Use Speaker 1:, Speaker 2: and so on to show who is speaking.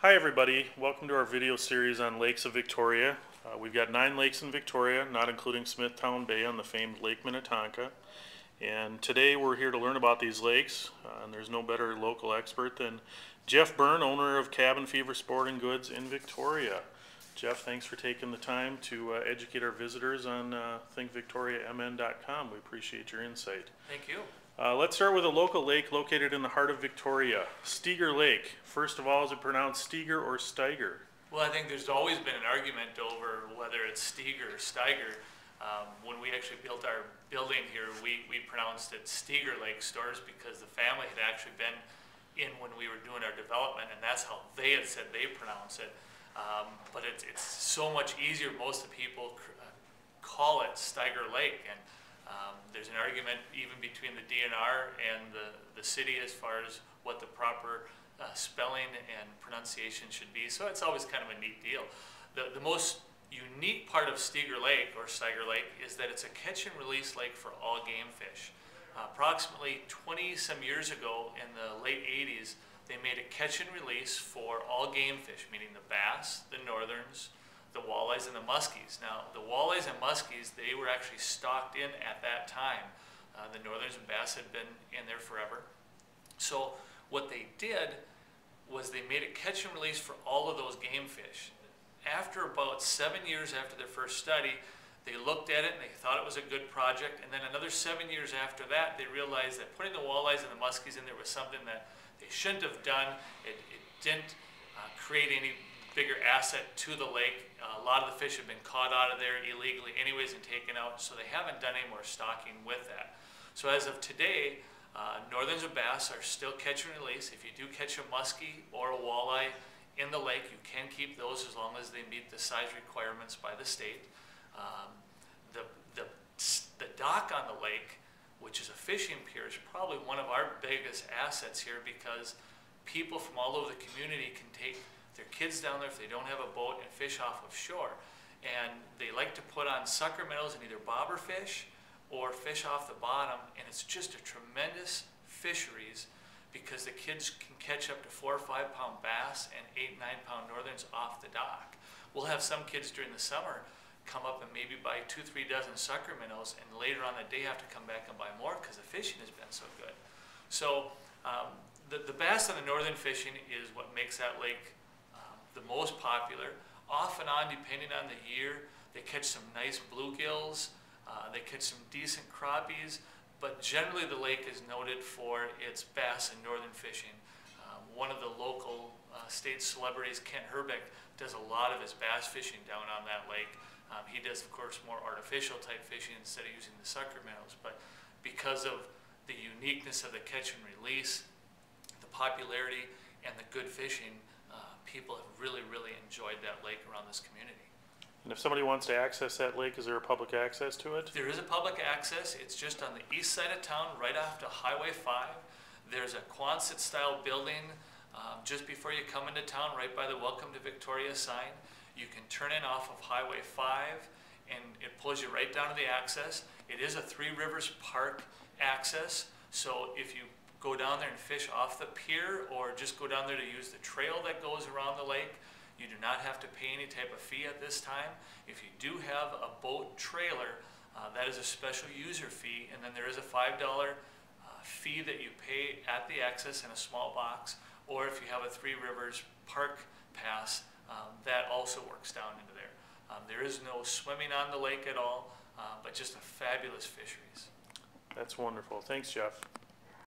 Speaker 1: Hi everybody, welcome to our video series on lakes of Victoria. We've got 9 lakes in Victoria, not including Smithtown Bay on the famed Lake Minnetonka. And today we're here to learn about these lakes, and there's no better local expert than Jeff Byrne, owner of Cabin Fever Sporting Goods in Victoria. Jeff, thanks for taking the time to educate our visitors on thinkvictoriamn.com. We appreciate your insight.
Speaker 2: Thank you.
Speaker 1: Let's start with a local lake located in the heart of Victoria, Stieger Lake. First of all, is it pronounced Stieger or Steiger?
Speaker 2: Well, I think there's always been an argument over whether it's Stieger or Steiger. When we actually built our building here, we pronounced it Stieger Lake Stores because the family had actually been in when we were doing our development, and that's how they had said they pronounce it. But it's so much easier. Most of the people call it Steiger Lake, and there's an argument even between the DNR and the city as far as what the proper spelling and pronunciation should be. So it's always kind of a neat deal. The most unique part of Stieger Lake or Steiger Lake is that it's a catch and release lake for all game fish. Approximately 20 some years ago in the late 80s, they made a catch and release for all game fish, meaning the bass, the northerns, the walleyes, and the muskies. Now, the walleyes and muskies, they were actually stocked in at that time. The northerns and bass had been in there forever. So what they did was they made a catch and release for all of those game fish. After about 7 years after their first study, they looked at it and they thought it was a good project, and then another 7 years after that, they realized that putting the walleyes and the muskies in there was something that they shouldn't have done. It didn't create any bigger asset to the lake. A lot of the fish have been caught out of there illegally anyways and taken out, so they haven't done any more stocking with that. So as of today, northerns and bass are still catch and release. If you do catch a muskie or a walleye in the lake, you can keep those as long as they meet the size requirements by the state. The dock on the lake, which is a fishing pier, is probably one of our biggest assets here because people from all over the community can take their kids down there if they don't have a boat and fish off of shore. And they like to put on sucker minnows and either bobber fish or fish off the bottom, and it's just a tremendous fisheries because the kids can catch up to 4 or 5 pound bass and 8, 9 pound northerns off the dock. We'll have some kids during the summer come up and maybe buy 2, 3 dozen sucker minnows, and later on the day have to come back and buy more because the fishing has been so good. So the bass on the northern fishing is what makes that lake the most popular. Off and on, depending on the year, they catch some nice bluegills, they catch some decent crappies, but generally the lake is noted for its bass and northern fishing. One of the local state celebrities, Kent Herbeck, does a lot of his bass fishing down on that lake. He does, of course, more artificial type fishing instead of using the sucker minnows, but because of the uniqueness of the catch and release, the popularity, and the good fishing, people have really enjoyed that lake around this community.
Speaker 1: And if somebody wants to access that lake, is there a public access to it?
Speaker 2: There is a public access. It's just on the east side of town, right off to Highway 5. There's a Quonset style building just before you come into town, right by the Welcome to Victoria sign. You can turn in off of Highway 5 and it pulls you right down to the access. It is a Three Rivers Park access, so if you go down there and fish off the pier or just go down there to use the trail that goes around the lake, you do not have to pay any type of fee at this time. If you do have a boat trailer, that is a special user fee, and then there is a $5 fee that you pay at the access in a small box, or if you have a Three Rivers Park pass, that also works down into there. There is no swimming on the lake at all, but just a fabulous fisheries.
Speaker 1: That's wonderful. Thanks, Jeff.